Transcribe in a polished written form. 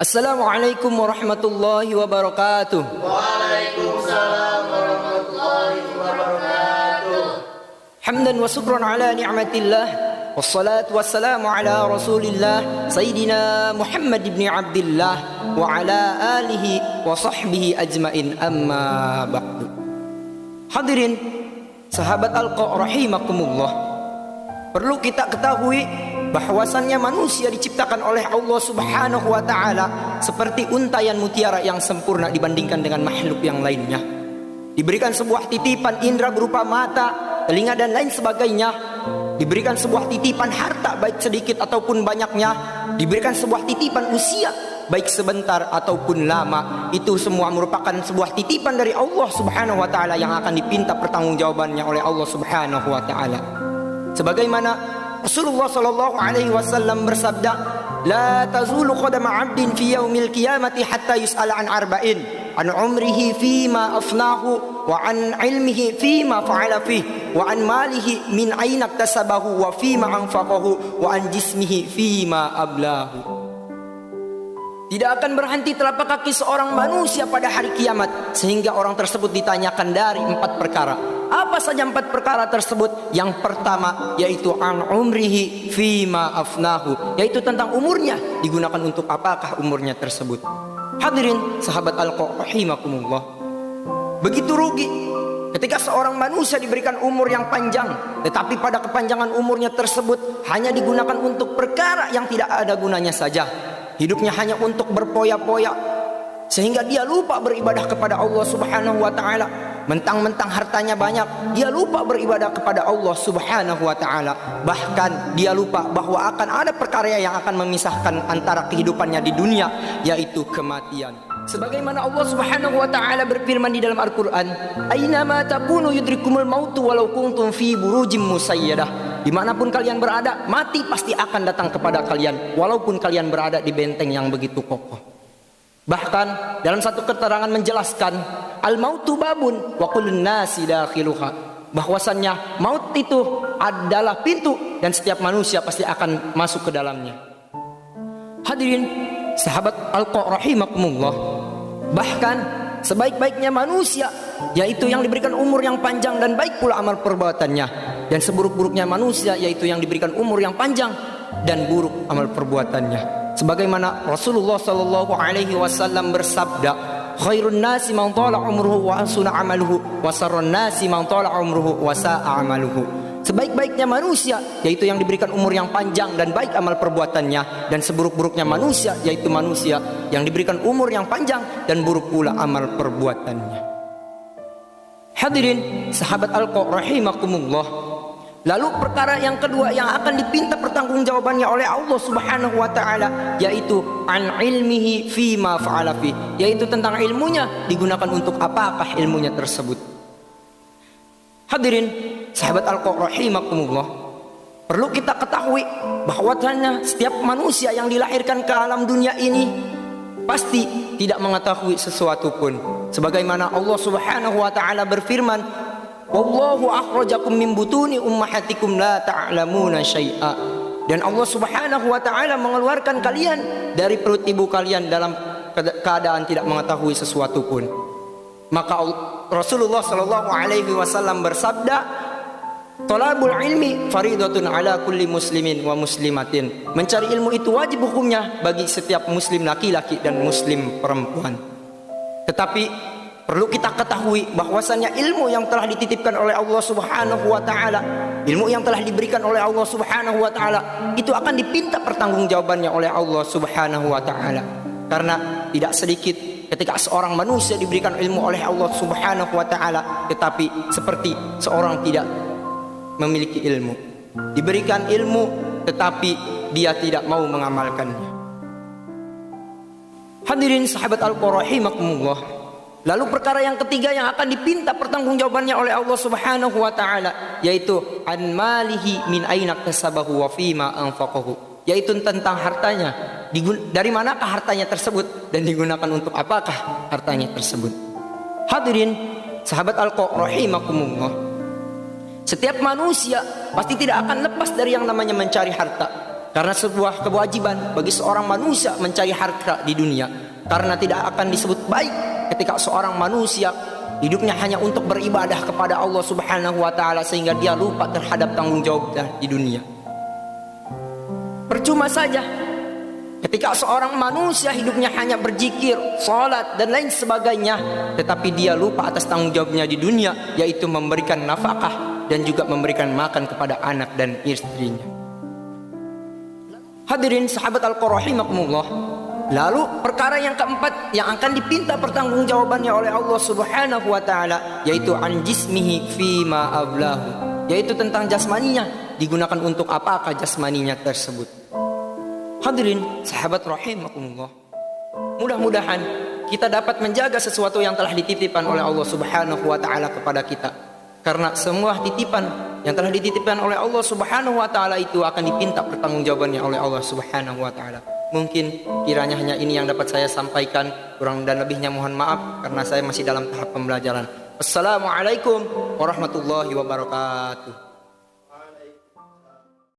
Assalamualaikum warahmatullahi wabarakatuh. Waalaikumsalam warahmatullahi wabarakatuh. Hamdan wa syukran ala ni'matillah. Wassalatu wassalamu ala rasulillah Sayyidina Muhammad ibn Abdillah wa ala alihi wa sahbihi ajmain, amma ba'du. Hadirin sahabat Al-Qa rahimakumullah, perlu kita ketahui bahwasannya manusia diciptakan oleh Allah Subhanahu wa ta'ala seperti untayan mutiara yang sempurna dibandingkan dengan makhluk yang lainnya. Diberikan sebuah titipan indera berupa mata, telinga dan lain sebagainya. Diberikan sebuah titipan harta baik sedikit ataupun banyaknya. Diberikan sebuah titipan usia baik sebentar ataupun lama. Itu semua merupakan sebuah titipan dari Allah Subhanahu wa ta'ala yang akan dipinta pertanggungjawabannya oleh Allah Subhanahu wa ta'ala. Sebagaimana Rasulullah sallallahu alaihi wasallam bersabda, "La tazulu qadama 'abdin fi yaumil qiyamati hatta yus'ala an arba'in, an umrihi fima afnahu wa an ilmihi fima fa'ala fihi wa an malihi min aina iktasabahu wa fima anfaqahu wa an jismihi fima ablahu." Tidak akan berhenti telapak kaki seorang manusia pada hari kiamat sehingga orang tersebut ditanyakan dari 4 perkara. Apa saja 4 perkara tersebut? Yang pertama yaitu an umrihi fima afnahu, yaitu tentang umurnya, digunakan untuk apakah umurnya tersebut. Hadirin sahabat Al-Qa rahimakumullah, begitu rugi ketika seorang manusia diberikan umur yang panjang, tetapi pada kepanjangan umurnya tersebut hanya digunakan untuk perkara yang tidak ada gunanya saja. Hidupnya hanya untuk berpoya-poya sehingga dia lupa beribadah kepada Allah Subhanahu wa ta'ala. Mentang-mentang hartanya banyak, dia lupa beribadah kepada Allah Subhanahu wa ta'ala. Bahkan dia lupa bahwa akan ada perkara yang akan memisahkan antara kehidupannya di dunia, yaitu kematian. Sebagaimana Allah Subhanahu wa ta'ala berfirman di dalam Al-Quran, "Aynama takunu yudrikumul mautu walau kuntum fi burujim musayyadah." Dimanapun kalian berada, mati pasti akan datang kepada kalian, walaupun kalian berada di benteng yang begitu kokoh. Bahkan dalam satu keterangan menjelaskan, al-mautu babun wa kullun nasi dakhiluha, bahwasannya maut itu adalah pintu dan setiap manusia pasti akan masuk ke dalamnya. Hadirin sahabat Al-Qa rahimakumullah, bahkan sebaik-baiknya manusia yaitu yang diberikan umur yang panjang dan baik pula amal perbuatannya, dan seburuk-buruknya manusia yaitu yang diberikan umur yang panjang dan buruk amal perbuatannya. Sebagaimana Rasulullah sallallahu alaihi wasallam bersabda, "Khairun nasi man tala umruhu wa hasuna amaluhu wa sarrun nasi man tala umruhu wa sa'a amaluhu." Sebaik-baiknya manusia yaitu yang diberikan umur yang panjang dan baik amal perbuatannya, dan seburuk-buruknya manusia yaitu manusia yang diberikan umur yang panjang dan buruk pula amal perbuatannya. Hadirin sahabat Al-Qa rahimakumullah, lalu perkara yang kedua yang akan dipinta pertanggungjawabannya oleh Allah Subhanahu wa ta'ala yaitu an ilmihi fima fa'ala fi, yaitu tentang ilmunya, digunakan untuk apakah ilmunya tersebut. Hadirin sahabat Al-Qa rahimakumullah, perlu kita ketahui bahwasanya setiap manusia yang dilahirkan ke alam dunia ini pasti tidak mengetahui sesuatu pun. Sebagaimana Allah Subhanahu wa ta'ala berfirman, "Wallahu akhrajakum min butuni ummahatikum la ta'lamuna syai'a." Dan Allah Subhanahu wa ta'ala mengeluarkan kalian dari perut ibu kalian dalam keadaan tidak mengetahui sesuatu pun. Maka Rasulullah sallallahu alaihi wasallam bersabda, "Thalabul ilmi faridatun ala kulli muslimin wa muslimatin." Mencari ilmu itu wajib hukumnya bagi setiap muslim laki-laki dan muslim perempuan. Tetapi perlu kita ketahui bahwasannya ilmu yang telah dititipkan oleh Allah Subhanahu wa ta'ala, ilmu yang telah diberikan oleh Allah Subhanahu wa ta'ala, itu akan dipinta pertanggungjawabannya oleh Allah Subhanahu wa ta'ala. Karena tidak sedikit ketika seorang manusia diberikan ilmu oleh Allah Subhanahu wa ta'ala, tetapi seperti seorang tidak memiliki ilmu. Diberikan ilmu tetapi dia tidak mau mengamalkannya. Hadirin sahabat Al-Qa rahimakumullah, lalu perkara yang ketiga yang akan dipinta pertanggungjawabannya oleh Allah Subhanahu wa ta'ala yaitu an malihi min aina iktasabahu wa fima anfaqahu, yaitu tentang hartanya, dari manakah hartanya tersebut dan digunakan untuk apakah hartanya tersebut. Hadirin sahabat Al-Qa rahimakumullah, setiap manusia pasti tidak akan lepas dari yang namanya mencari harta. Karena sebuah kewajiban bagi seorang manusia mencari harta di dunia. Karena tidak akan disebut baik ketika seorang manusia hidupnya hanya untuk beribadah kepada Allah Subhanahu wa taala sehingga dia lupa terhadap tanggung jawabnya di dunia. Percuma saja ketika seorang manusia hidupnya hanya berzikir, salat dan lain sebagainya, tetapi dia lupa atas tanggung jawabnya di dunia, yaitu memberikan nafkah dan juga memberikan makan kepada anak dan istrinya. Hadirin sahabat Al-Qur'an rahimakumullah. Lalu perkara yang keempat yang akan dipinta pertanggungjawabannya oleh Allah Subhanahu wa taala, yaitu an jismihi fima ablahu, yaitu tentang jasmaninya, digunakan untuk apakah jasmaninya tersebut. Hadirin sahabat rahimakumullah, mudah-mudahan kita dapat menjaga sesuatu yang telah dititipkan oleh Allah Subhanahu wa taala kepada kita. Karena semua titipan yang telah dititipkan oleh Allah Subhanahu wa taala itu akan dipinta pertanggungjawabannya oleh Allah Subhanahu wa taala. Mungkin kiranya hanya ini yang dapat saya sampaikan, kurang dan lebihnya mohon maaf karena saya masih dalam tahap pembelajaran. Assalamualaikum warahmatullahi wabarakatuh.